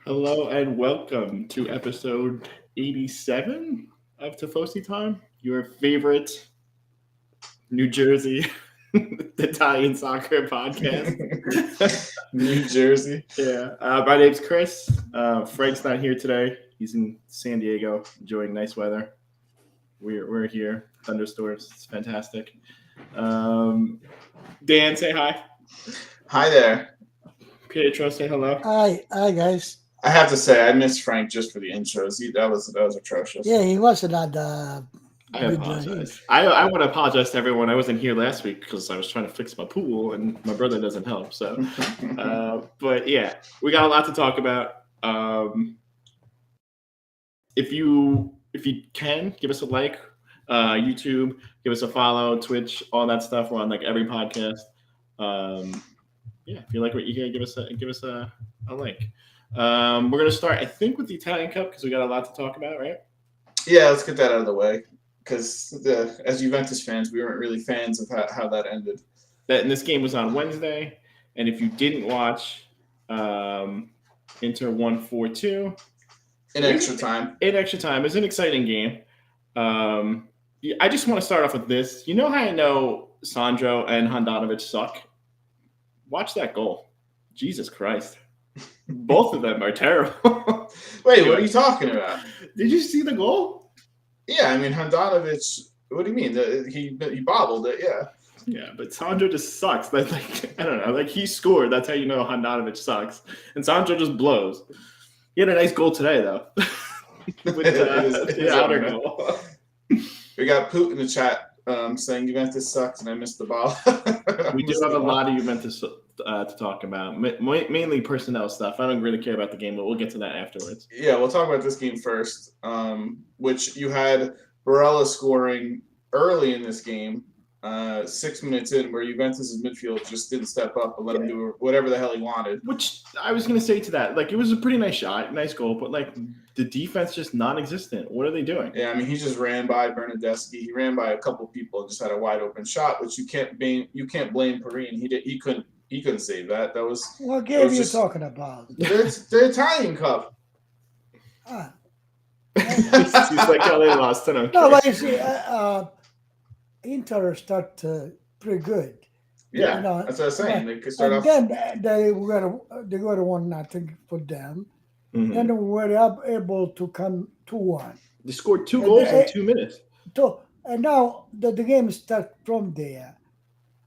Hello and welcome to episode 87 of Tifosi Time, your favorite New Jersey Italian soccer podcast. New Jersey. Yeah, my name's Chris. Frank's not here today. He's in San Diego enjoying nice weather. We're here, thunderstorms. It's fantastic. Dan, say hi. Hi there. Pietro, say hello. Hi guys. I have to say, I miss Frank just for the intros. That was atrocious. Yeah, he wasn't at I apologize. I want to apologize to everyone. I wasn't here last week because I was trying to fix my pool and my brother doesn't help. So, but yeah, we got a lot to talk about. If you can, give us a like, YouTube, give us a follow, Twitch, all that stuff. We're on like every podcast. If you like what you hear, give us a like. We're gonna start, I think, with the Italian Cup because we got a lot to talk about, right? Yeah, let's get that out of the way. Because as Juventus fans, we weren't really fans of how that ended. And this game was on Wednesday, and if you didn't watch, Inter won 4-2 in extra time. In extra time, it's an exciting game. I just want to start off with this. You know how I know Sandro and Handanovic suck? Watch that goal. Jesus Christ. Both of them are terrible. Wait, what are you talking about? Did you see the goal? Yeah, I mean, Handanovic, what do you mean? He bobbled it, yeah. Yeah, but Sandro just sucks. Like I don't know. Like, he scored. That's how you know Handanovic sucks. And Sandro just blows. He had a nice goal today, though. With the outer goal. We got Poot in the chat saying Juventus sucks and I missed the ball. We do have a lot of Juventus to talk about, mainly personnel stuff. I don't really care about the game, but we'll get to that afterwards. Yeah, we'll talk about this game first, which you had Barella scoring early in this game, 6 minutes in, where Juventus' midfield just didn't step up and let him do whatever the hell he wanted. Which I was going to say to that, like, it was a pretty nice shot, nice goal, but like the defense just non-existent. What are they doing? Yeah, I mean, he just ran by Bernardeschi. He ran by a couple people and just had a wide open shot, which you can't blame Perin. He couldn't save that. That was what game are you talking about? The Italian Cup. He's like, oh, they lost. I don't care. No, but you see, Inter start pretty good. Yeah, you know, that's what I was saying. They could start off. Then they got a 1-0 for them. Mm-hmm. Then they were able to come 2-1. They scored 2 goals in 2 minutes. And now the game starts from there.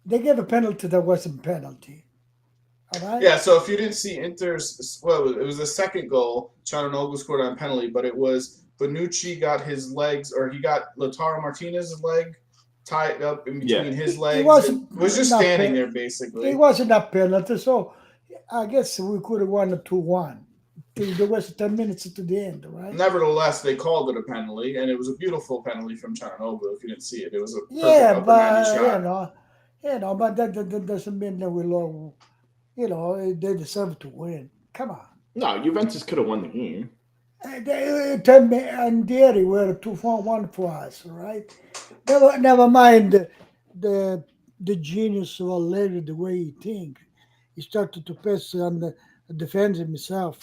They gave a penalty that wasn't penalty. All right? Yeah, so if you didn't see Inter's, it was the second goal. Cianoglu scored on penalty, but it was Bonucci got his legs, or he got Lautaro Martinez's leg tied up in between his legs. He was just standing there, basically. It wasn't a penalty, so I guess we could have won 2-1. There was 10 minutes to the end, right? Nevertheless, they called it a penalty, and it was a beautiful penalty from Cianoglu. If you didn't see it, it was a perfect shot. But that doesn't mean that we lost. They deserve to win. Come on. No, Juventus could have won the game. And they were 2-1 for us, right? Never mind the genius of Allegri, the way he thinks. He started to pass on the defense himself,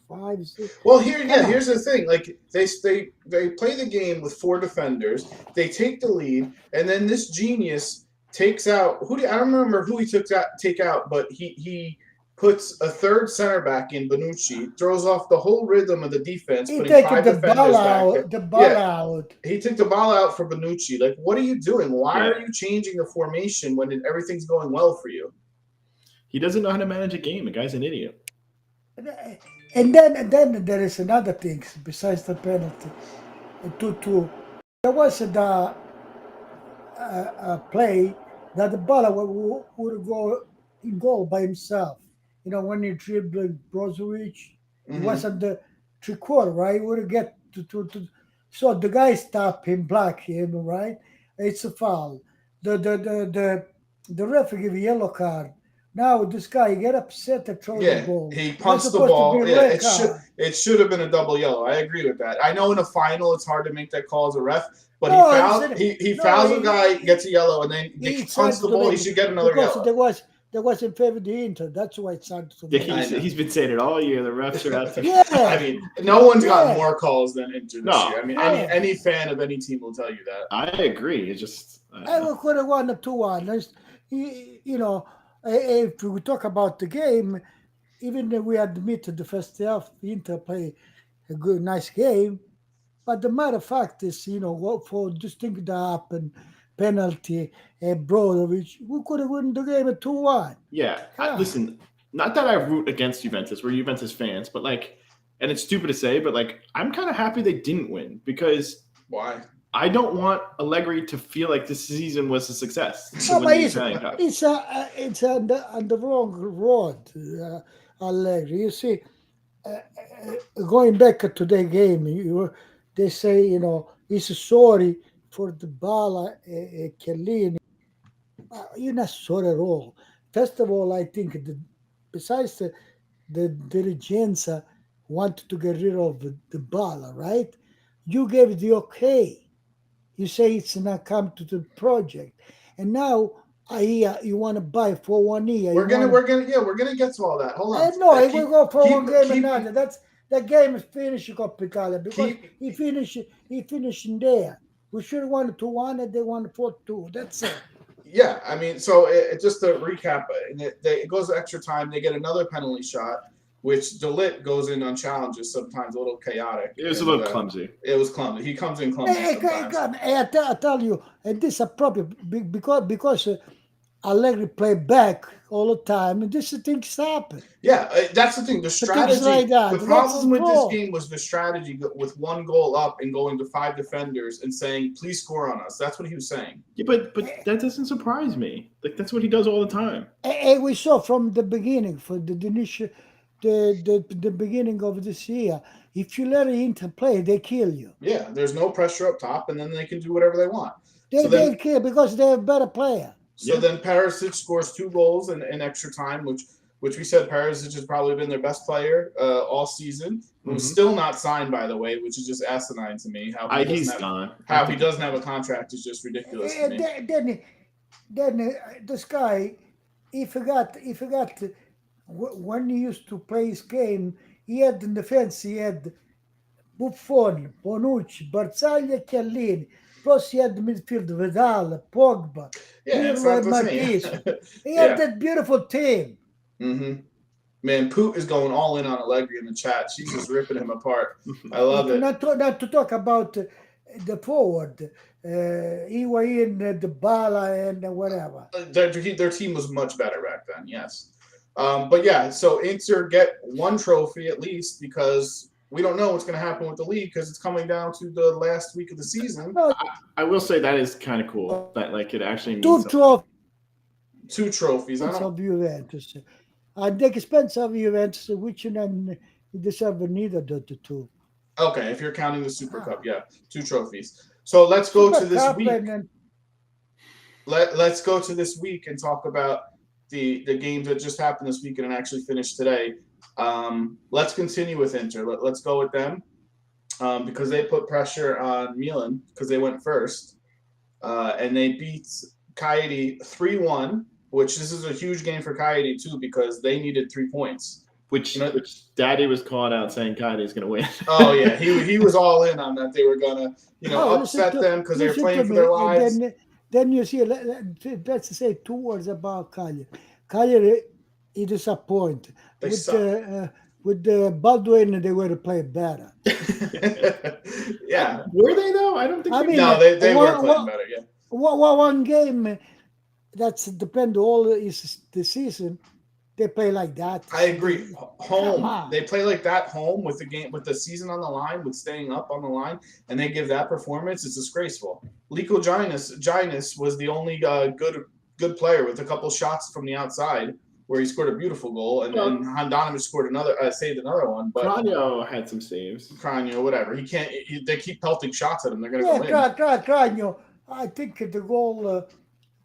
5, 6. Well, here's the thing. Like, they play the game with 4 defenders. They take the lead, and then this genius takes out I don't remember who he take out, but he puts a third center back in Bonucci, throws off the whole rhythm of the defense, putting 5 defenders back. The ball out. He took the ball out for Bonucci. Like, what are you doing? Why are you changing the formation when everything's going well for you? He doesn't know how to manage a game. The guy's an idiot. And then there is another thing besides the penalty. 2-2. There was a play that the ball would go in goal by himself. When you dribbled Brozovic, it wasn't the 3/4, right? He would get to. So the guy stopped him, blocked him, right? It's a foul. The referee gave a yellow card Now this guy get upset and throw the Yeah, ball. he That's punts the supposed to ball. be Yeah, red it card. should have been a double yellow. I agree with that. I know in a final it's hard to make that call as a ref, but No, I said he no. fouls a guy, gets a yellow, and then He he punts decided the to ball. He make should it get another because yellow. there was in favor of the Inter. That's why it decided to Yeah, make I it. know. he's been saying it all year. The refs are out to I Yeah, mean, no one's gotten yeah, more calls than Inter this No. year. I mean, yeah. any fan of any team will tell you that. I agree. It's just I could have won a 2-1. You know, if we talk about the game, even though we admitted the first half, Inter play a good, nice game. But the matter of fact is, for this thing that happened, penalty, Brozovic, we could have won the game at 2-1. yeah. God. Listen, not that I root against Juventus. We're Juventus fans, but like, and it's stupid to say, but like, I'm kind of happy they didn't win because Why? I don't want Allegri to feel like this season was a success. To No, win but the Italian Cup. it's on the wrong road, Allegri. You see, going back to the game, they say, he's sorry for the Dybala, Chiellini. You're not sorry at all. First of all, I think besides the dirigenza wanted to get rid of the Dybala, right? You gave the okay. You say it's not come to the project, and now I hear you want to buy for 1 year. We're gonna get to all that. Hold on. No, he will go for one game keep, another. That game is finished in Coppa Italia because keep he finished in there. We should have won 2-1 and they won 4-2. That's it. Yeah, I mean, so just to recap, it goes to extra time. They get another penalty shot, which DeLitt goes in on challenges sometimes, a little chaotic. It was a little clumsy. It was clumsy. He comes in clumsy sometimes. I tell you, and this is appropriate because Allegri play back all the time, and this things happen. Yeah, that's the thing. The strategy. Like that. The problem with this game was the strategy with one goal up and going to 5 defenders and saying, "Please score on us." That's what he was saying. Yeah, but that doesn't surprise me. Like that's what he does all the time. We saw from the beginning, for the initial, the beginning of this year. If you let Inter play, they kill you. Yeah, there's no pressure up top, and then they can do whatever they want. They kill because they're a better player. So then Perisic scores 2 goals in extra time, which we said Perisic has probably been their best player all season. Who's still not signed, by the way, which is just asinine to me. He's gone. How he doesn't have a contract is just ridiculous to me. Then this guy, he forgot when he used to play his game. He had in defense, he had Buffon, Bonucci, Barzagli, Chiellini. Plus, he had the midfield Vidal, Pogba, Matisse. He had that beautiful team. Mm-hmm. Man, Poot is going all in on Allegri in the chat. She's just ripping him apart. I love it. Not to talk about the forward, Higuain, Dybala, and whatever. Their team was much better back then, yes. But yeah, so Inter get 1 trophy at least because we don't know what's going to happen with the league because it's coming down to the last week of the season. I will say that is kind of cool that like it actually means 2 trophies. 2 trophies. Of Juventus. At the expense of Juventus, which you deserve neither of the 2. Okay, if you're counting the Super Cup, yeah, 2 trophies. So let's go to this week. Let's go to this week and talk about the games that just happened this weekend and actually finished today. Let's continue with Inter. Let's go with them because they put pressure on Milan because they went first. And they beat Cagliari 3-1, which this is a huge game for Cagliari too because they needed 3 points. Which Daddy was calling out saying Cagliari is going to win. Oh, yeah. He was all in on that. They were going to, upset them because they were playing for their lives. Then you see, let's say 2 words about Cagliari. Cagliari, he disappointed. With the Baldwin, they were to play better. Yeah. Were they, though? I don't think no, they were playing better, yeah. One game, that's depend all the season. They play like that. I agree. Home, they play like that home with the game, with the season on the line, with staying up on the line, and they give that performance. It's disgraceful. Lico Ginus was the only good player with a couple shots from the outside where he scored a beautiful goal, and then Handanovic scored saved another one. But Cragno had some saves. Cragno, whatever. He can't. They keep pelting shots at him. They're going to go in. Cragno. I think the goal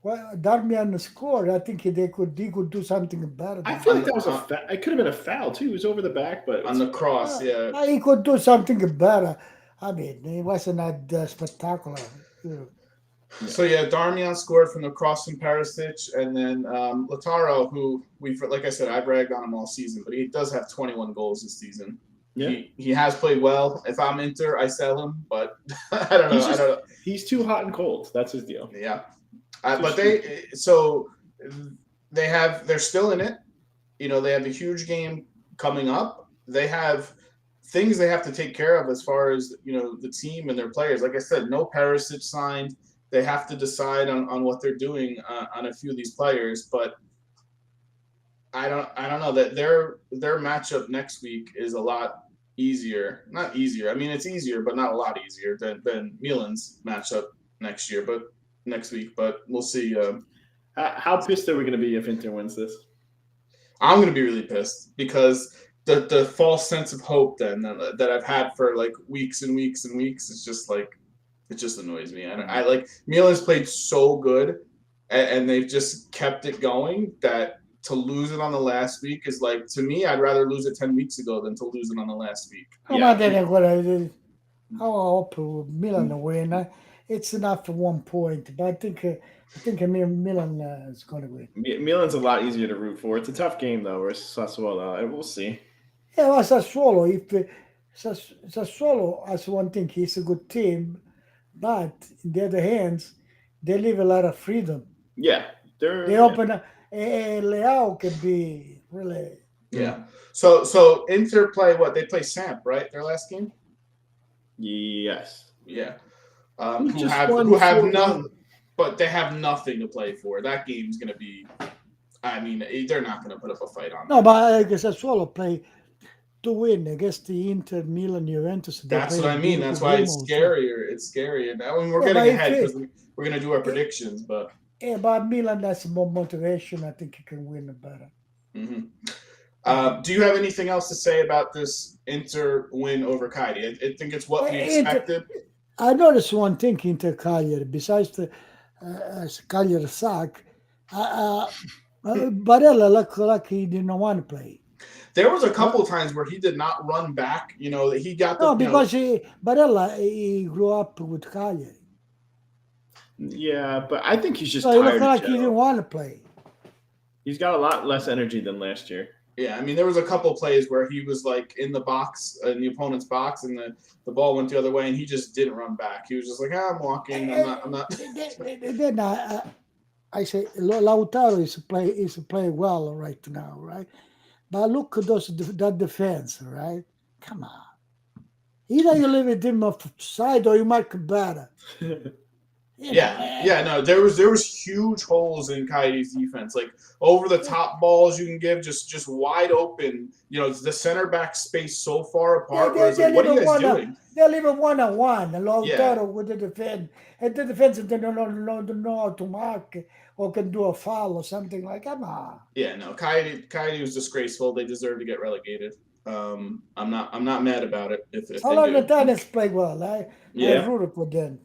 Well, Darmian scored. I think he could do something better I than feel that. like that was it could have been a foul too. It was over the back, but on the cross. Yeah. He could do something better. I mean, it wasn't that spectacular. You know. So yeah, Darmian scored from the cross from Perisic, and then Lautaro, who like I said, I've ragged on him all season, but he does have 21 goals this season. yeah, He has played well. If I'm Inter, I sell him, but I don't know. I don't know. he's too hot and cold. That's his deal. Yeah, but they're still in it. They have a huge game coming up. They have things they have to take care of as far as the team and their players. Like I said, no Perisic signed. They have to decide on what they're doing on a few of these players, but I don't know that their matchup next week is a lot easier. Not easier. I mean, it's easier, but not a lot easier than Milan's matchup next week. But we'll see. How pissed are we going to be if Inter wins this? I'm going to be really pissed because the false sense of hope that I've had for like weeks and weeks and weeks is just like. It just annoys me. I like Milan's played so good, and they've just kept it going. That to lose it on the last week is like, to me, I'd rather lose it 10 weeks ago than to lose it on the last week. Ma then I hope Milan win. It's enough for 1 point, but I think Milan is going to win. Milan's a lot easier to root for. It's a tough game though. Versus Sassuolo, and we'll see. Yeah, but Sassuolo, if Sassuolo, as one thing, he's a good team, but in the other hands, they leave a lot of freedom. Yeah, They open up. Leao can be really. Yeah. So Inter play what? They play Samp, right? Their last game. Yes. Yeah. Who Who just have won who have 4-1. none, but they have nothing to play for. That game's gonna be. I mean, they're not gonna put up a fight on. No, but I guess Sassuolo play to win against the Inter, Milan, Juventus. That's play what a I mean. That's beautiful why game it's also. scarier. It's scary, and I mean, we're Yeah, getting but ahead if because we're gonna do our predictions, but. Yeah, but Milan has more motivation. I think he can win better. Mm-hmm. Do you have anything else to say about this Inter win over Cagliari? I think it's what we expected. I noticed one thing Inter Cagliari, besides the Cagliari suck, Barella looked like he didn't want to play. There was a couple of times where he did not run back. He got the. No, because Barella he grew up with Cagliari. Yeah, but I think he's just So he tired. looked like he didn't want to play. He's got a lot less energy than last year. Yeah, I mean, there was a couple of plays where he was like in the box, in the opponent's box, and the ball went the other way, and he just didn't run back. He was just like, I'm walking. I'm not. Then I say Lautaro is playing well right now, right? But look at that defense, right? Come on. Either you leave it in offside or you make it better. No, there was huge holes in Coyote's defense, like over the top balls you can give, just wide open. The center back space so far apart. Where it's like, what are you guys doing? They'll leave it 1-on-1. Lautaro with the defense, and the defense they don't know how to mark or can do a foul or something like. Come on. Yeah, no, Coyote was disgraceful. They deserve to get relegated. I'm not mad about it. If Salernitana's play well. I rooted for them.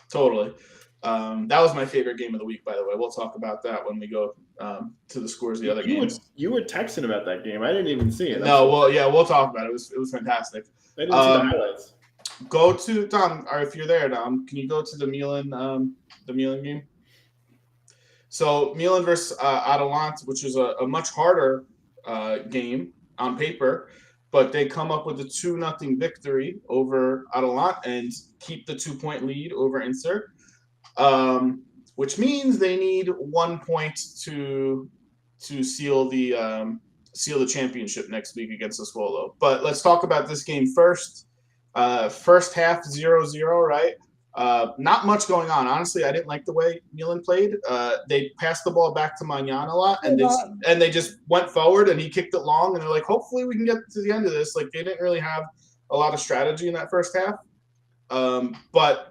Totally. That was my favorite game of the week, by the way. We'll talk about that when we go to the scores of the other games. You were texting about that game. I didn't even see it. No, well, yeah, we'll talk about it. It was fantastic. I didn't see the highlights. Go to Tom, or if you're there, Dom, can you go to the Milan game? So Milan versus Atalanta, which is a much harder game on paper, but they come up with a 2-0 victory over Atalanta and keep the 2-point lead over Inter. Which means they need 1 point to seal the championship next week against Sassuolo. But let's talk about this game first. First half 0-0, right? Not much going on. Honestly, I didn't like the way Milan played. They passed the ball back to Magnan a lot, and they just went forward, and he kicked it long, and they're like, hopefully we can get to the end of this. Like, they didn't really have a lot of strategy in that first half. But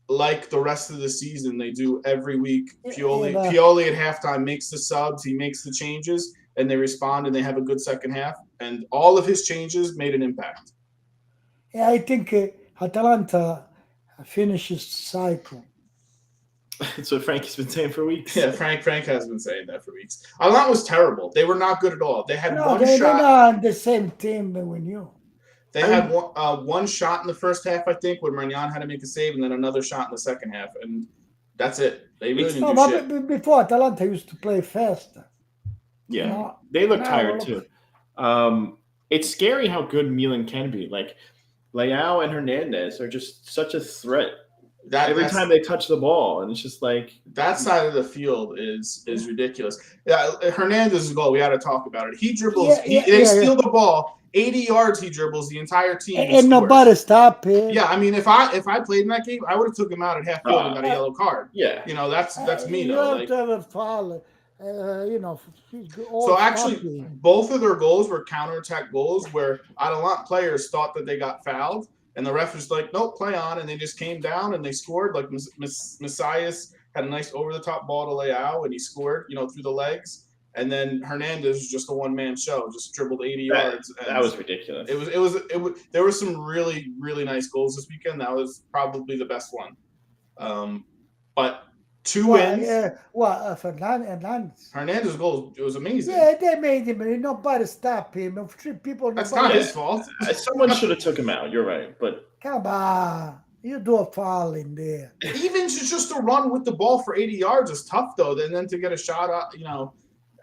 like the rest of the season, they do every week. Pioli at halftime makes the subs, he makes the changes, and they respond, and they have a good second half. And all of his changes made an impact. Yeah, I think Atalanta finishes cycle. That's what Frankie's been saying for weeks. Yeah, Frank has been saying that for weeks. Milan was terrible. They were not good at all. They had No, one they're shot. not on the same team with you. They had one shot in the first half, I think, when Magnan had to make a save, and then another shot in the second half, and that's it. They really didn't do shit. But before Atalanta used to play faster. Yeah, No, they look no, tired too. It's scary how good Milan can be. Like Leao and Hernandez are just such a threat. Every time they touch the ball, and it's just like that side of the field is ridiculous. Yeah, Hernandez's goal, we got to talk about it. He dribbles. They steal the ball 80 yards. He dribbles the entire team, and nobody stopped him. Yeah, I mean, if I played in that game, I would have took him out at half field and got a yellow card. Yeah, that's me you though. You have to have a foul. So actually, both of their goals were counterattack goals where Atalanta players thought that they got fouled. And the ref was like, nope, play on. And they just came down and they scored. Like Messias had a nice over-the-top ball to Leao, and he scored, through the legs. And then Hernandez was just a one-man show, just dribbled 80 yards. That was ridiculous. It was. There were some really, really nice goals this weekend. That was probably the best one. But two wins. Hernandez's goal, it was amazing. Yeah, they made him. Nobody stopped him. That's not his fault. Someone should have took him out. You're right, but come on, you do a foul in there. Even just to run with the ball for 80 yards is tough, though. And then to get a shot,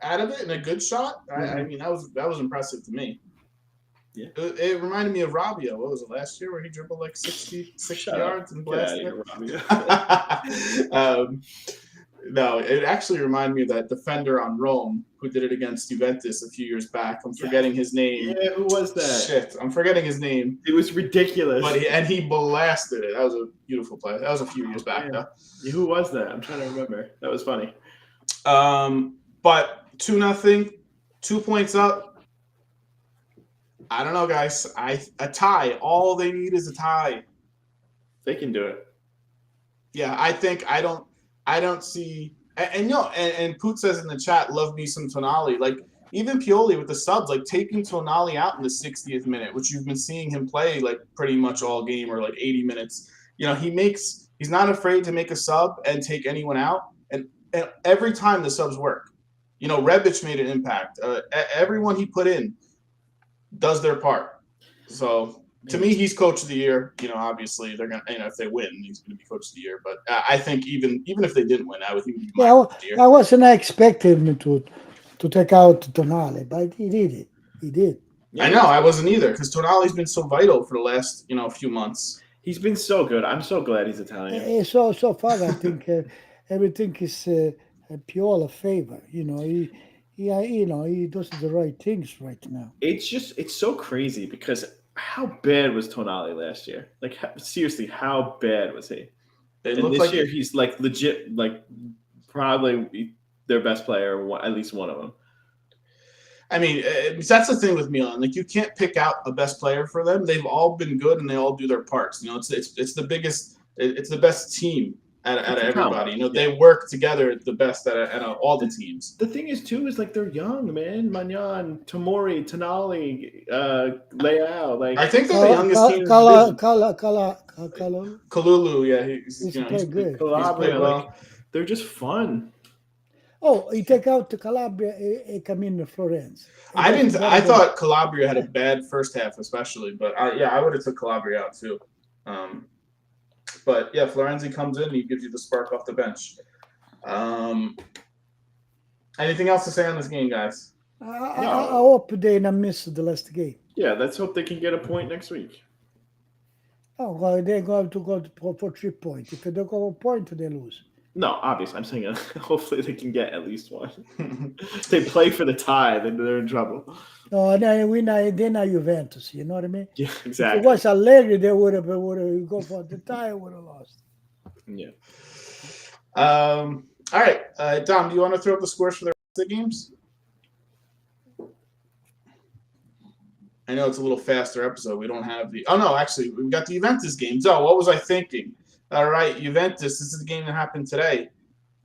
out of it and a good shot. I mean, that was impressive to me. Yeah, it reminded me of Rabio. What was it, last year where he dribbled like 60 yards and blasted it? No, it actually reminded me of that defender on Rome who did it against Juventus a few years back. I'm forgetting his name. Yeah, who was that? Shit, I'm forgetting his name. It was ridiculous. But he blasted it. That was a beautiful play. That was a few years back, though. Yeah, who was that? I'm trying to remember. That was funny. But 2-0, 2 points up. I don't know, guys. A tie. All they need is a tie. They can do it. Yeah, I don't see, and Poot says in the chat, love me some Tonali. Like, even Pioli with the subs, like taking Tonali out in the 60th minute, which you've been seeing him play like pretty much all game or like 80 minutes. He's not afraid to make a sub and take anyone out. And every time the subs work. Rebic made an impact. Everyone he put in does their part. So to me, he's coach of the year. Obviously they're gonna. If they win, he's gonna be coach of the year. But I think even if they didn't win, I would think he'd be coach of the year. I wasn't expecting him to take out Tonali, but he did it. He did. Yeah, I know. I wasn't either because Tonali's been so vital for the last few months. He's been so good. I'm so glad he's Italian. So far, I think everything is Piola favor. He does the right things right now. It's so crazy because how bad was Tonali last year? Like, seriously, how bad was he? And this year, he's like legit, like probably their best player, at least one of them. I mean, that's the thing with Milan. Like, you can't pick out a best player for them. They've all been good and they all do their parts. It's the biggest, it's the best team out of everybody. They work together the best out of all the teams. The thing is, too, is like they're young, man. Magnan, Tomori, Tonali, Leao. Like, I think they're the youngest team. Kalulu, yeah, he's good. Calabria, like, they're just fun. Oh, you take out the Calabria and come in Florence. I thought Calabria had a bad first half, especially, but I would have took Calabria out too. But yeah, Florenzi comes in and he gives you the spark off the bench. Anything else to say on this game, guys? I hope they not miss the last game. Yeah, let's hope they can get a point next week. Oh, well, they're going to go for 3 points. If they don't go a point, they lose. No, obviously, I'm saying hopefully they can get at least one. If they play for the tie, then they're in trouble. No, they're not Juventus. You know what I mean? Yeah, exactly. If it was Allegri, they would have go for the tie, would have lost. Yeah. All right, Dom, do you want to throw up the scores for the rest of the games? I know it's a little faster episode. We don't have the. Oh no, actually, we've got the Juventus games. Oh, what was I thinking? All right, Juventus. This is the game that happened today.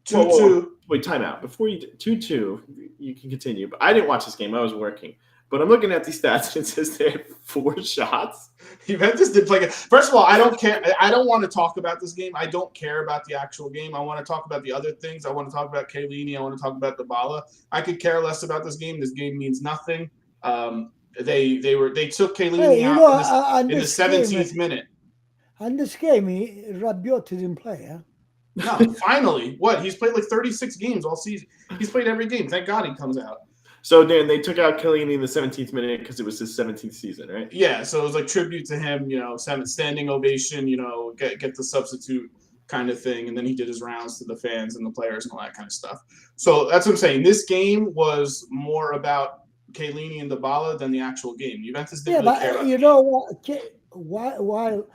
2-2. Wait, time out. Before you 2-2, you can continue. But I didn't watch this game. I was working. But I'm looking at these stats and it says they had 4 shots. Juventus did play good. First of all, I don't care. I don't want to talk about this game. I don't care about the actual game. I want to talk about the other things. I want to talk about Chiellini. I want to talk about Dybala. I could care less about this game. This game means nothing. They took Chiellini out in the 17th minute. On this game, Rabiot didn't play, huh? No, finally. What? He's played like 36 games all season. He's played every game. Thank God he comes out. So, Dan, they took out Chiellini in the 17th minute because it was his 17th season, right? Yeah, so it was like tribute to him, standing ovation, get the substitute kind of thing. And then he did his rounds to the fans and the players and all that kind of stuff. So that's what I'm saying. This game was more about Chiellini and Dybala than the actual game. Juventus didn't really care about you know what? While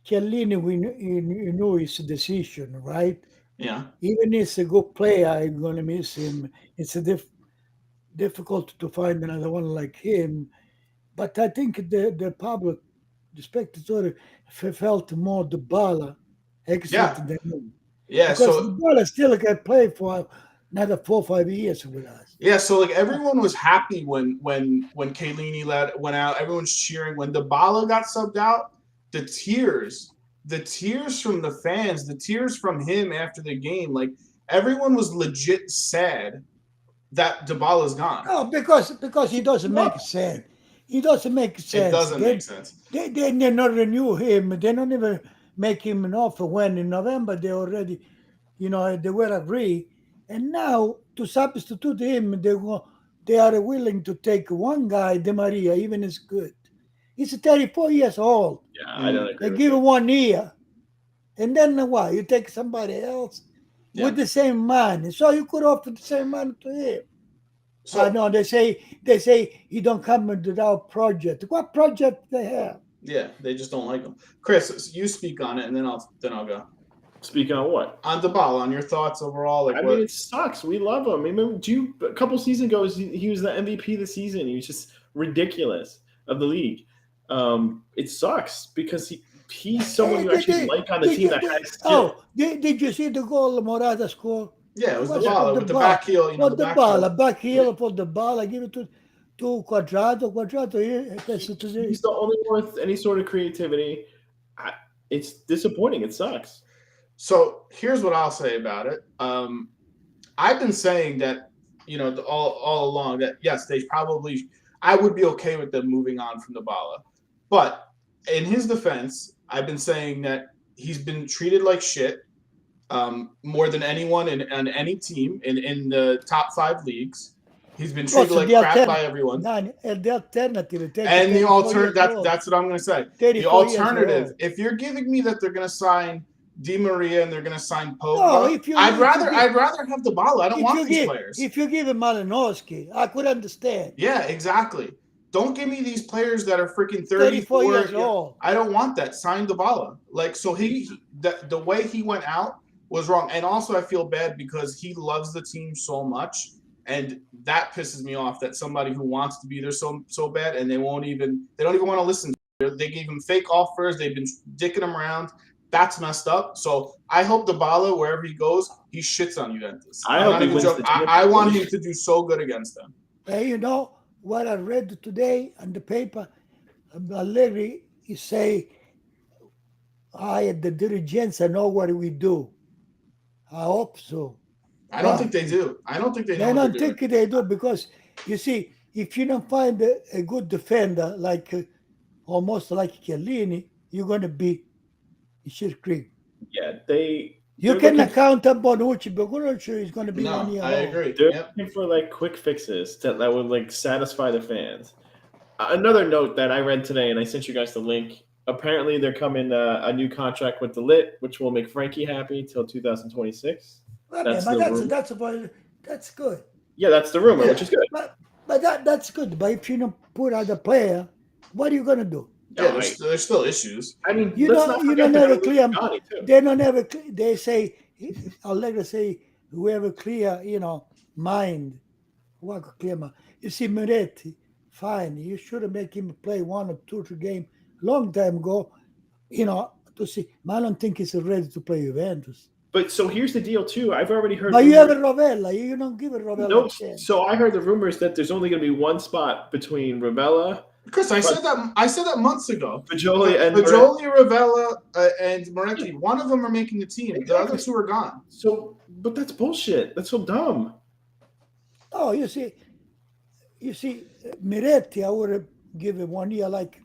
Chiellini, we know his decision, right? Yeah. Even if he's a good player, I'm going to miss him. It's difficult to find another one like him. But I think the public, the spectator, felt more Dybala exit than him. Yeah, because so Dybala still can play for another 4 or 5 years with us. Yeah, so like everyone was happy when Chiellini went out. Everyone's cheering. When Dybala got subbed out, the tears from the fans, the tears from him after the game, like everyone was legit sad that Dybala's gone. No, because he doesn't make sense. He doesn't make sense. It doesn't make sense. They not renew him. They don't even make him an offer when in November they already, they were agree. And now to substitute him, they are willing to take one guy, Di Maria, even is good. He's 34 years old. Yeah, I don't agree. They give him 1 year. And then what? You take somebody else with the same money. So you could offer the same money to him. So I know they say he don't come with our project. What project they have? Yeah, they just don't like him. Chris, you speak on it, and then I'll go. Speak on what? On Dybala, on your thoughts overall. I mean, it sucks. We love him. I mean, a couple seasons ago, he was the MVP of the season. He was just ridiculous of the league. It sucks because he's someone you actually like on the team that has skill. Did you see the goal Morata scored? Yeah, it was Dybala with the back heel. Back heel for Dybala. Give it to Quadrado. He's the only one with any sort of creativity. It's disappointing. It sucks. So here's what I'll say about it. I've been saying that, all along that, yes, I would be okay with them moving on from Dybala. But in his defense, I've been saying that he's been treated like shit more than anyone on any team in the top 5 leagues. He's been treated like crap by everyone. And the alternative. And the alternative, that's what I'm going to say. The alternative, if you're giving me that they're going to sign Di Maria and they're going to sign Pogba, I'd rather have Dybala. I don't want these players. If you give him Malinowski, I could understand. Yeah, exactly. Don't give me these players that are freaking 34 years old. I don't want that. Sign Dybala. Like, so the way he went out was wrong. And also I feel bad because he loves the team so much. And that pisses me off that somebody who wants to be there so bad and they don't even want to listen to him. They gave him fake offers. They've been dicking him around. That's messed up. So I hope Dybala, wherever he goes, he shits on Juventus. I want him to do so good against them. Hey, what I read today on the paper, Allegri, he say, the dirigents, I know what we do. I hope so. I don't think they do. I don't think they know. I don't think they do because, you see, if you don't find a good defender, like almost like Chiellini, you're going to be shit creek. Yeah, you cannot count on Bonucci, but Bonucci is going to be 1 year I agree. They're looking for quick fixes that would satisfy the fans. Another note that I read today, and I sent you guys the link. Apparently, they're coming a new contract with the Lit, which will make Frankie happy till 2026. That's good. Yeah, that's the rumor, which is good. But that's good. But if you don't put out a player, what are you going to do? Yeah, there's still issues. I mean, you don't have a clear. They don't have a. They say, Allegri say, we have a clear, mind. What a clear mind. You see, Moretti, fine. You should make him play 1 or 2 games long time ago. To see. I don't think he's ready to play Juventus. But so here's the deal too. I've already heard. But you have a rumors- Rovella. You don't give a Rovella no. a chance. So I heard the rumors that there's only going to be one spot between Ravella, Chris, I said that months ago. Pajoli, and Pajoli, Ravella, and Moretti. One of them are making the team. The other two are gone. So, but that's bullshit. That's so dumb. Oh, you see, Miretti, I would have given 1 year like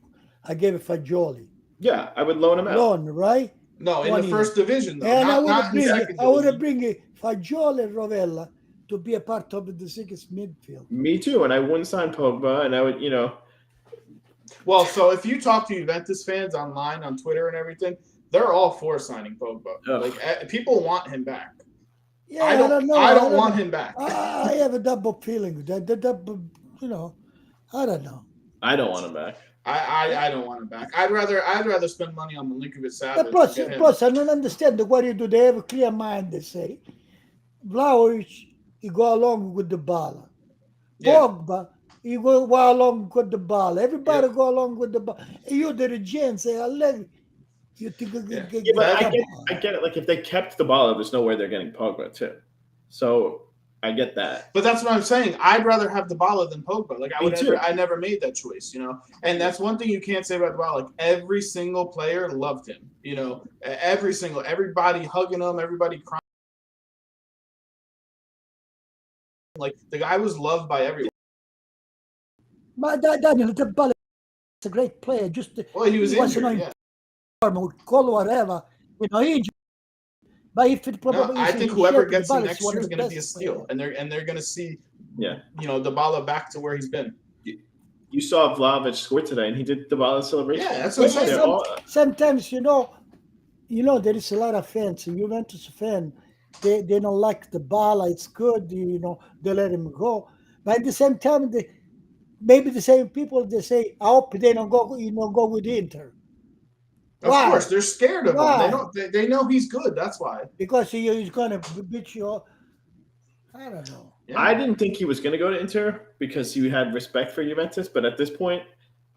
I gave it Fagioli. Yeah, I would loan him out. Loan, right? No, in 1 the year. first division, though. And Not in second I would division. have bring Fagioli and Rovella to be a part of the sixth midfield. Me too, and I wouldn't sign Pogba, and I would, Well, so if you talk to Juventus fans online on Twitter and everything, they're all for signing Pogba. Ugh. Like people want him back. Yeah, I don't know. I don't want him back. I have a double feeling. The double, I don't know. I don't want him back. I don't want him back. I'd rather spend money on Milinkovic-Savic. Plus, I don't understand what you do. They have a clear mind. They say Vlahovic, he go along with the ball. Yeah. Pogba, he go along with the ball. Everybody go along with the ball. You, the regent, say Allegri. You think But I get it. Like if they kept the ball, there's no way they're getting Pogba too. So I get that. But that's what I'm saying. I'd rather have Dybala than Pogba. Like Me too. I never made that choice, And that's one thing you can't say about Dybala. Like every single player loved him, everybody hugging him, everybody crying. Like the guy was loved by everyone. But Daniel, Dybala is a great player. He was injured. Yeah. Call whatever, injured. But if it probably, I think whoever gets him next year is going to be a steal, and they're going to see, Dybala back to where he's been. You saw Vlahovic score today, and he did Dybala celebration. Yeah, that's what I'm saying. Sometimes there is a lot of fans, Juventus fan. They don't like Dybala. It's good, they let him go. But at the same time, maybe the same people they say, I hope they don't go with Inter. Of course, they're scared of him. They know he's good. That's why. Because he's going to beat you. I don't know. Yeah. I didn't think he was going to go to Inter because he had respect for Juventus. But at this point,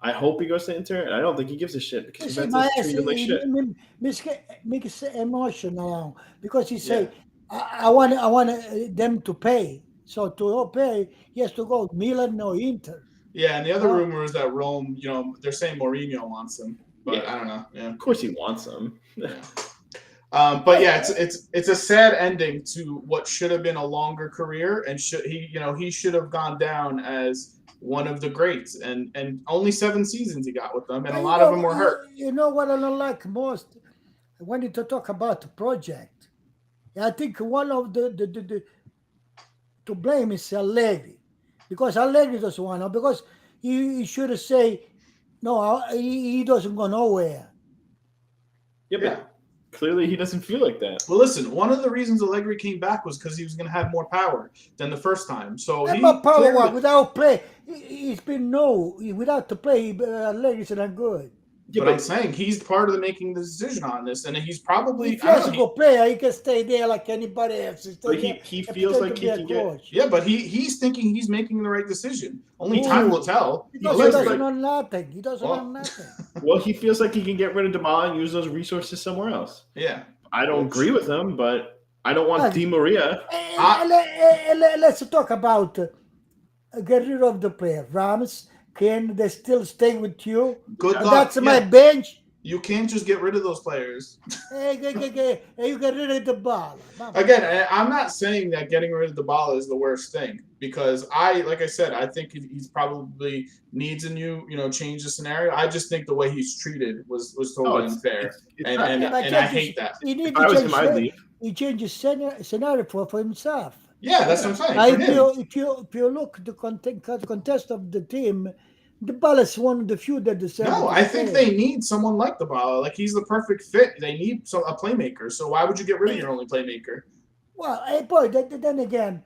I hope he goes to Inter, and I don't think he gives a shit because Juventus treated him like shit. Make it emotional because he say, I want them to pay. So to pay, he has to go Milan or Inter. Yeah, and the other rumor is that Rome, they're saying Mourinho wants him. But I don't know. Yeah. Of course he wants them. But it's a sad ending to what should have been a longer career, and he should have gone down as one of the greats, and only 7 seasons he got with them, and a lot of them were hurt. You know what I don't like most? I wanted to talk about the project. I think one of the to blame is Allegri, because Allegri doesn't want to, because he should have said. No, he doesn't go nowhere. Yeah, but clearly he doesn't feel like that. Well, listen, one of the reasons Allegri came back was because he was going to have more power than the first time. So more power without play. He's been without the play. Allegri's not good. Yeah, but I'm saying he's part of making the decision on this, and he's probably. If he has a good player, he can stay there like anybody else. But he feels like he can get. Yeah, but he's thinking he's making the right decision. Only time will tell. He doesn't know nothing. He doesn't know nothing. Well, he feels like he can get rid of Dybala and use those resources somewhere else. Yeah, I don't agree with him, but I don't want Di Maria. Let's talk about get rid of the player. Rams. Can they still stay with you? Good luck. That's my bench. You can't just get rid of those players. You get rid of the ball. Again, I'm not saying that getting rid of the ball is the worst thing, because like I said, I think he's probably needs a new, change the scenario. I just think the way he's treated was totally unfair, and I hate that. He changes scenario for himself. Yeah, that's what I'm saying. If you look at the contest of the team, Dybala is one of the few that deserve. No, I think they need someone like Dybala. Like he's the perfect fit. They need a playmaker. So why would you get rid of your only playmaker? Well, boy, then again,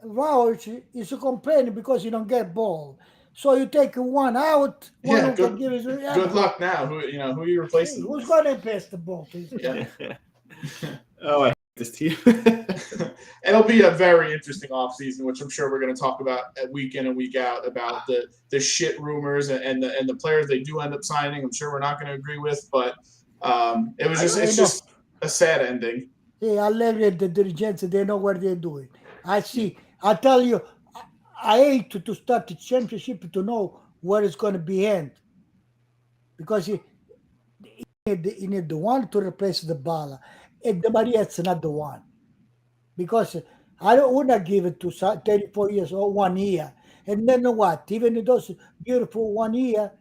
Vlahovic is complaining because you don't get ball. So you take one out. Good luck now. Who are you replacing? Who's going to pass the ball? Yeah. Oh, I hate this team. It'll be a very interesting offseason, which I'm sure we're going to talk about week in and week out about the shit rumors and the players they do end up signing. I'm sure we're not going to agree with, but it's just a sad ending. Hey, Allegri and the dirigents, they know what they're doing. I see. I tell you, I hate to start the championship to know where it's going to be end because you need the one to replace the Bala, and the Maria's not the one because I don't want to give it to 34 years or 1 year, and then what? Even in those beautiful 1 year,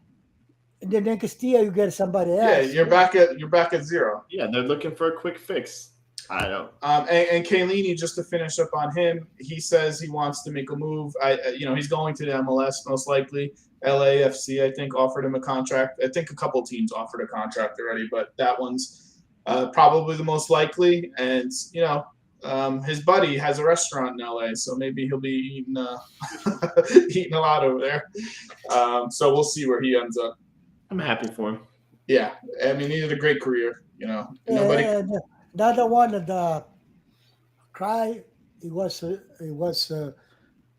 and the next year you get somebody Yeah, else. you're back at zero. Yeah, they're looking for a quick fix. I don't. And Chiellini, just to finish up on him, he says he wants to make a move. He's going to the MLS most likely. LAFC, I think, offered him a contract. I think a couple teams offered a contract already, but that one's probably the most likely. And his buddy has a restaurant in LA, so maybe he'll be eating eating a lot over there. So we'll see where he ends up. I'm happy for him. Yeah, I mean, he had a great career. Nobody. The other one, the cry, it was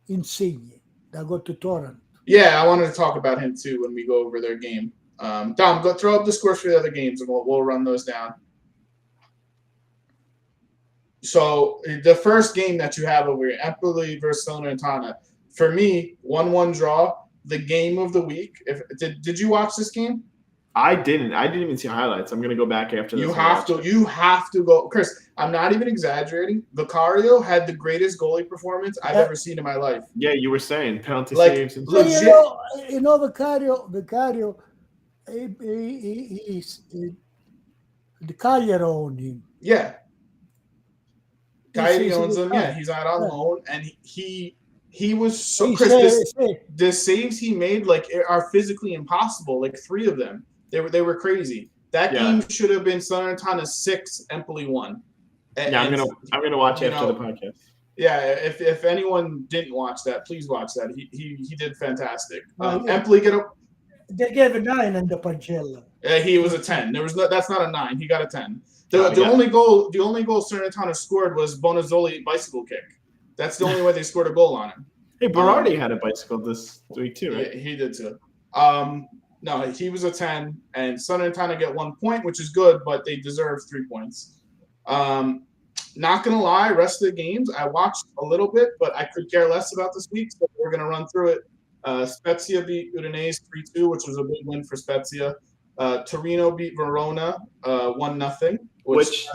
Insigne that go to Torrent. Yeah, I wanted to talk about him too when we go over their game. Dom, go throw up the scores for the other games, and we'll run those down. So the first game that you have over here, Empoli versus Salernitana, for me, 1-1 draw. The game of the week. Did you watch this game? I didn't even see highlights. I'm gonna go back after this. You have to go, Chris. I'm not even exaggerating. Vicario had the greatest goalie performance I've ever seen in my life. Yeah, you were saying penalty Like, saves. And But legit. Vicario, the Cagliari owned him. Yeah, Coyote He's- owns him. he's- Yeah, he's out on yeah. loan, and he was so. He Chris, said- the saves he made are physically impossible. Like 3 of them, they were crazy. That Yeah. game should have been Salernitana 6, Empoli 1. Yeah, I'm gonna watch you after know, the podcast. Yeah, if anyone didn't watch that, please watch that. He did fantastic. Oh, yeah. Empoli get up. They gave a 9 in the Pancella. He was a 10. That's not a 9. He got a 10. Oh, The yeah. only goal Salernitana scored was Bonazzoli bicycle kick. That's the only way they scored a goal on him. Hey, Berardi had a bicycle this week too, right? Yeah, he did too. No, he was a 10, and Salernitana get 1 point, which is good, but they deserve 3 points. Not gonna lie, rest of the games I watched a little bit, but I could care less about this week, so we're gonna run through it. Spezia beat Udinese 3-2, which was a big win for Spezia. Torino beat Verona 1-0, Which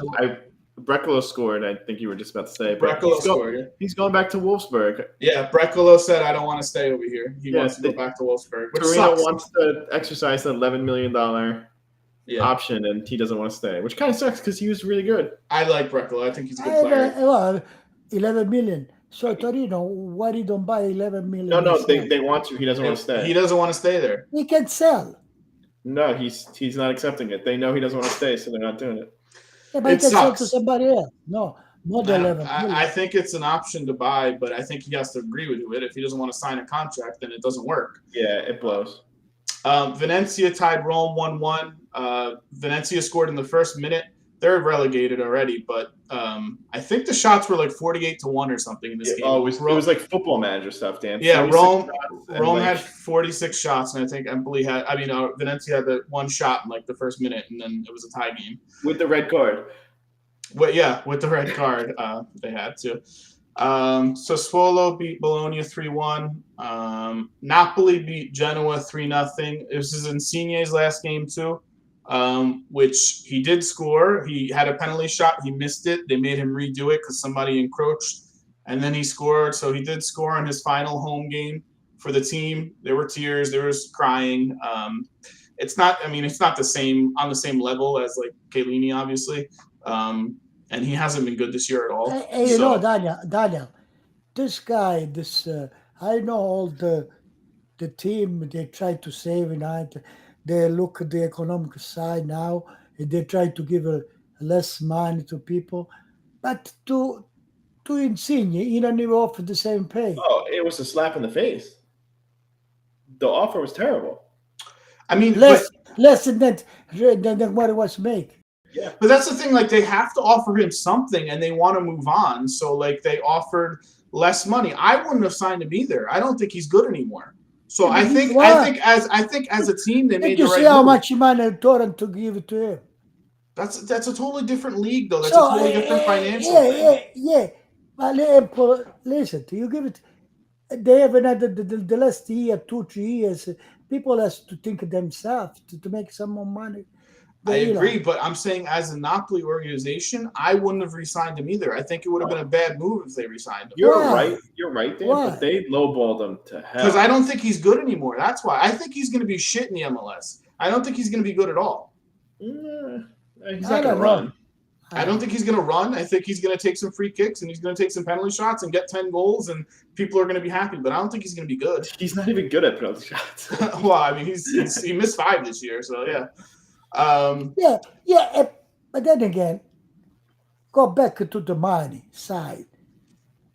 Brecalo scored. I think you were just about to say. But Brecalo scored. He's going back to Wolfsburg. Yeah, Brecalo said, "I don't want to stay over here. He Yeah, wants to go back to Wolfsburg." Which Torino sucks. wants to exercise the $11 million Yeah, option, and he doesn't want to stay, which kind of sucks because he was really good. I like Brecalo. I think he's a good player. Well, 11 million. So Torino, why you don't buy 11 million? No, instead? they want to. He doesn't want to stay. He doesn't want to stay there. He can sell. No, he's not accepting it. They know he doesn't want to stay, so they're not doing it. Yeah, but he It can sell to sucks. somebody else. No, not the 11 million. I think it's an option to buy, but I think he has to agree with it. If he doesn't want to sign a contract, then it doesn't work. Yeah, it blows. Venezia tied Rome 1-1. Venezia scored in the first minute. They're relegated already, but I think the shots were like 48-1 or something in this game. Oh, it was like Football Manager stuff, Dan. Yeah, 46 Rome shots and, Rome like, had 46 shots, and I think Venezia had the 1 shot in like the first minute, and then it was a tie game. with the red card. With the red card, they had to. Sassuolo beat Bologna 3-1. Napoli beat Genoa 3-0. This is Insigne's last game too, which he did score. He had a penalty shot. He missed it. They made him redo it because somebody encroached, and then he scored. So he did score in his final home game for the team. There were tears. There was crying. It's not the same on the same level as like Chiellini, obviously. And he hasn't been good this year at all. Hey, you know, Daniel, this guy, I know all the team, they try to save it. They look at the economic side now, and they try to give less money to people. But to Insigne, you don't even offer the same pay. Oh, it was a slap in the face. The offer was terrible. I mean, Less than what it was make. Yeah. But that's the thing. Like, they have to offer him something, and they want to move on. So, like, they offered less money. I wouldn't have signed him either. I don't think he's good anymore. So I think as a team, they Did made you the see right how move. much money Torrent to give it to him? That's a totally different league, though. That's a totally different financial thing. yeah. But listen, you give it. They have another the last year, 2 3 years. People has to think themselves to make some more money. I They, agree, but I'm saying as a Napoli organization, I wouldn't have re-signed him either. I think it would have been a bad move if they re-signed him. Why? You're right there, Why? but they lowballed him to hell. Because I don't think he's good anymore. That's why. I think he's going to be shit in the MLS. I don't think he's going to be good at all. He's I not going don't to know. run. I don't think he's going to run. I think he's going to take some free kicks and he's going to take some penalty shots and get 10 goals and people are going to be happy. But I don't think he's going to be good. He's not even good at penalty shots. Well, I mean, he missed 5 this year, so yeah. But then again, go back to the money side.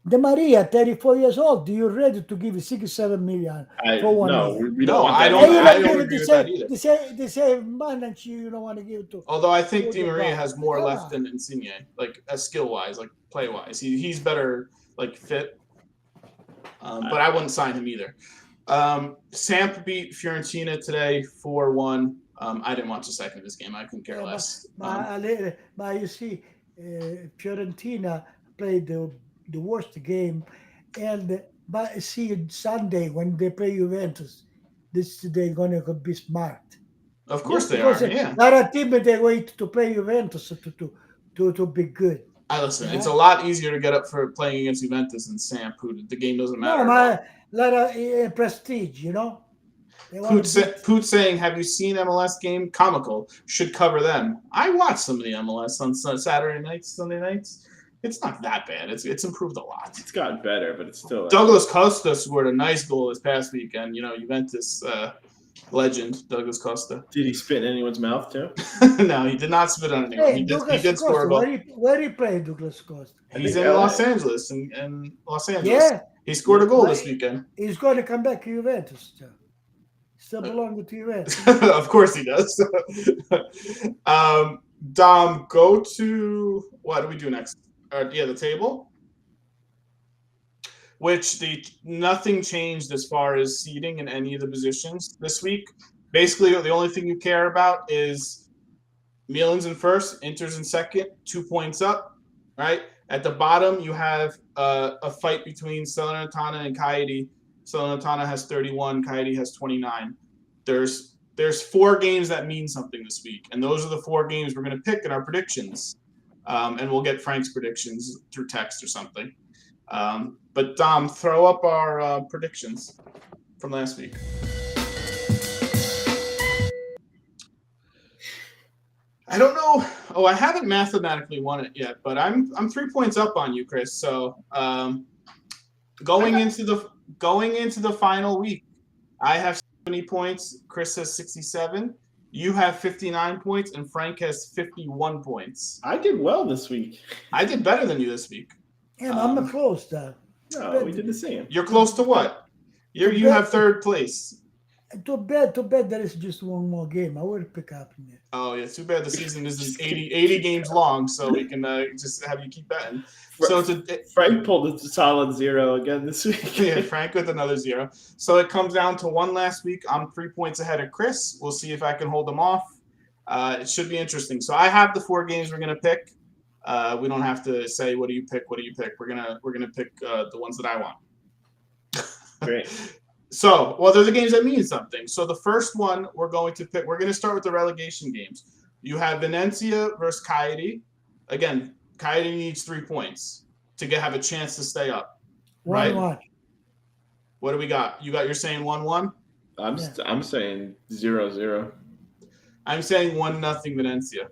The Maria, 34 years old, you're ready to give 6-7 million for 1 year. We don't want I that. don't- And you I don't give agree it with that either. the same money you don't want to give to. Although I think Di Come Maria on. has more Come left on. than Insigne, like skill-wise, like play-wise. He's better, like fit. But I wouldn't sign him either. Samp beat Fiorentina today 4-1. I didn't watch the second of this game. I couldn't care less. But you see, Fiorentina played the worst game, but see Sunday when they play Juventus, they're gonna be smart. Of course they Because are. Yeah. other team they wait to play Juventus to be good. Listen, Yeah. it's a lot easier to get up for playing against Juventus than Samp, who the game doesn't matter. No, my lot of prestige, you know. They wanna Poot saying, "Have you seen MLS game? Comical. Should cover them." I watched some of the MLS on Saturday nights, Sunday nights. It's not that bad. It's improved a lot. It's gotten better, but it's still. Douglas Costa scored a nice goal this past weekend. Juventus legend Douglas Costa. Did he spit in anyone's mouth too? No, he did not spit on anyone. Hey, He Douglas did score a Costa, goal. where he play Douglas Costa? He's think in LA. Los Angeles, and Los Angeles. Yeah, He scored a goal Right. this weekend. he's going to come back to Juventus. Still belong to Juventus. Of course he does. Dom, go to what do we do next? The table. Which nothing changed as far as seeding in any of the positions this week. Basically, the only thing you care about is Milan's in first, Inter's in second, 2 points up. Right at the bottom, you have a fight between Salernitana and Cagliari. Salernitana has 31, Cagliari has 29. There's 4 games that mean something this week, and those are the 4 games we're going to pick in our predictions. And we'll get Frank's predictions through text or something. But Dom, throw up our predictions from last week. I don't know. Oh, I haven't mathematically won it yet, but I'm 3 points up on you, Chris. So going into the final week, I have 70 points. Chris has 67. You have 59 points, and Frank has 51 points. I did well this week. I did better than you this week. Yeah, I'm close though. No, we did the same. You're close to what? You have 3rd place. Too bad there is just one more game. I will pick up in it. Oh, yeah. Too bad the season is 80 games long, so we can just have you keep betting. So Frank pulled a solid 0 again this week. yeah, Frank with another 0. So it comes down to one last week. I'm 3 points ahead of Chris. We'll see if I can hold them off. It should be interesting. So I have the 4 games we're gonna pick. We don't have to say what do you pick. We're gonna pick the ones that I want. Great. So, they're the games that mean something. So the first one we're going to pick, we're going to start with the relegation games. You have Venezia versus Cagliari. Again, Cagliari needs 3 points to have a chance to stay up. Right? 1-1. What do we got? You're saying 1-1? I'm saying 0-0. I'm saying 1-0 Venezia.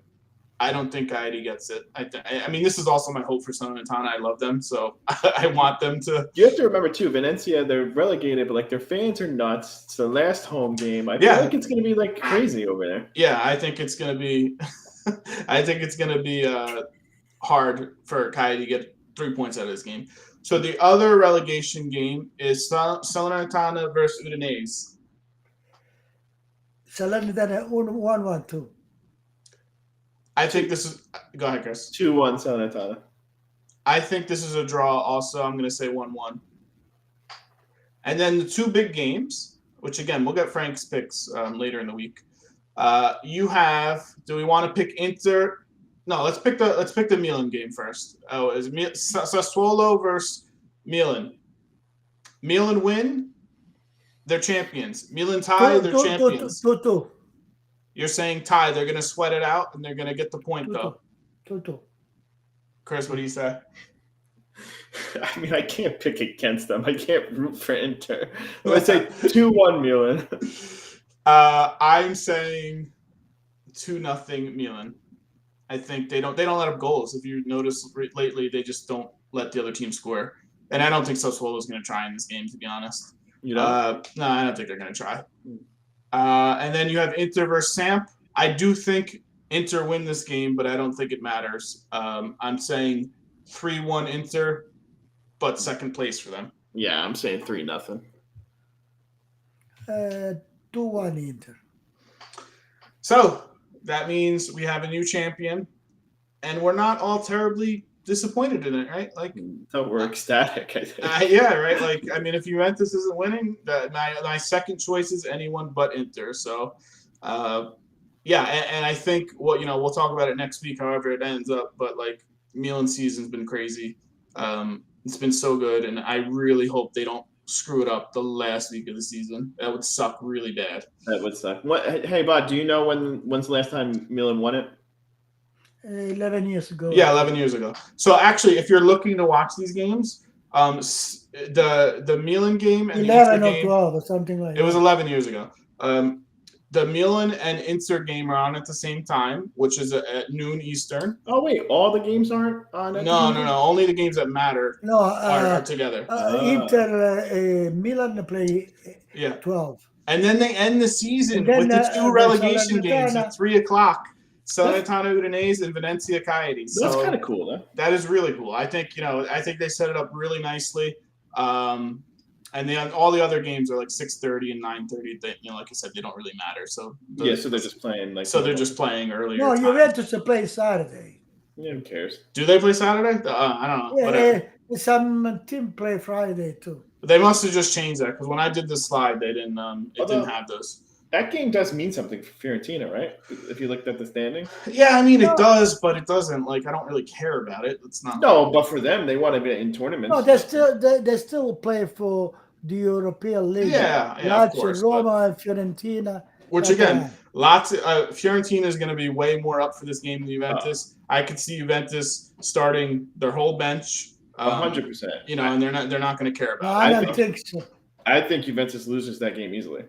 I don't think Cagliari gets it. I mean, this is also my hope for Salernitana. I love them, so I want them to. You have to remember too, Venezia, they're relegated, but their fans are nuts. It's the last home game. I feel like it's going to be crazy over there. Yeah, I think it's going to be. I think it's going to be hard for Cagliari to get 3 points out of this game. So the other relegation game is Salernitana versus Udinese. Salernitana 1-1 too. I think this is. Go ahead, Chris. 2-1 Salernitana. I think this is a draw. Also, I'm going to say 1-1. And then the 2 big games, which again we'll get Frank's picks later in the week. You have. Do we want to pick Inter? No, let's pick the Milan game first. Oh, is Sassuolo versus Milan? Milan win, they're champions. Milan tie, they're champions. Two. You're saying tie, they're gonna sweat it out and they're gonna get the point though. Two. Chris, what do you say? I mean, I can't pick against them. I can't root for Inter. Let's say 2-1 Milan. I'm saying 2-0 Milan. I think they don't let up goals. If you notice lately, they just don't let the other team score. And I don't think Sassuolo is going to try in this game, to be honest. You know? No, I don't think they're going to try. And then you have Inter versus Samp. I do think Inter win this game, but I don't think it matters. I'm saying 3-1 Inter, but second place for them. Yeah, I'm saying 3-0. 2-1 Inter. So that means we have a new champion, and we're not all terribly disappointed in it, right? Like, so we're ecstatic, I think. Yeah, right. Like, I mean, if Juventus isn't winning, my second choice is anyone but Inter. So, yeah, and I think we'll talk about it next week, however it ends up. But like, Milan's season's been crazy. It's been so good, and I really hope they don't screw it up the last week of the season. That would suck really bad. That would suck. Hey, Bod, do you know when's the last time Milan won it? 11 years ago. Yeah, 11 years ago. So actually, if you're looking to watch these games, the Milan game and 11 the Inter or game, 12 or something like that. it was 11 years ago. The Milan and Inter game are on at the same time, which is at noon Eastern. Oh wait, all the games aren't on? No. Only the games that matter No, are together. Inter Milan play 12. And then they end the season then, with the two relegation Salernitana. games at 3:00. Salernitana Udinese and Valencia Cagliari. So that's kind of cool, though. That is really cool. I think they set it up really nicely. And all the other games are like 6:30 and 9:30. That like I said, they don't really matter. So so they're just playing they're just playing earlier. No, Juventus play Saturday. Yeah, who cares? Do they play Saturday? I don't know. Yeah, some team play Friday too. They must have just changed that because when I did the slide, they didn't. Didn't have those. That game does mean something for Fiorentina, right? If you looked at the standing. Yeah, I mean it does, but it doesn't. Like I don't really care about it. It's not. No, but for them, they want to be in tournaments. No, they still play for the European League. Yeah, Lazio, of course, Roma, and Fiorentina. Which again, Fiorentina is going to be way more up for this game than Juventus. I could see Juventus starting their whole bench. 100%. And they're not going to care about it. I don't think so. I think Juventus loses that game easily.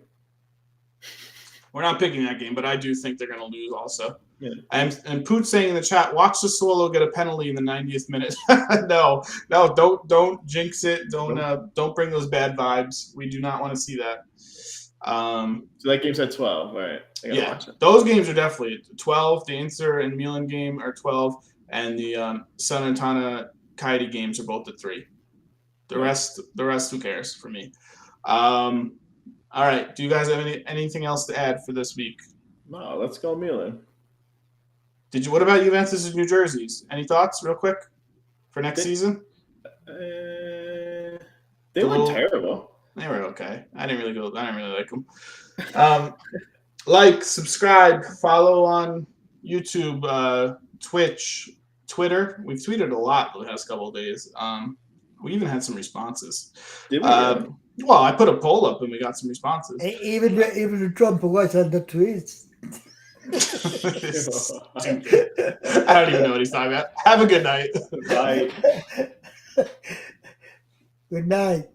We're not picking that game, but I do think they're going to lose also. Yeah. And Poot saying in the chat, watch Sassuolo get a penalty in the 90th minute. No, don't jinx it. Don't bring those bad vibes. We do not want to see that. So that game's at 12, right? I gotta watch it. Those games are definitely 12. The Inter and Milan game are 12, and the Salernitana Cagliari games are both at 3. The rest, who cares for me? All right. Do you guys have anything else to add for this week? No, let's go Milan. What about Juventus and New Jersey's? Any thoughts, real quick, for next season? They weren't terrible. They were okay. I didn't really like them. Like, subscribe, follow on YouTube, Twitch, Twitter. We've tweeted a lot the past couple of days. We even had some responses. Did we? Well, I put a poll up and we got some responses. Even Trump was on the tweets. I don't even know what he's talking about. Have a good night. Bye. Good night.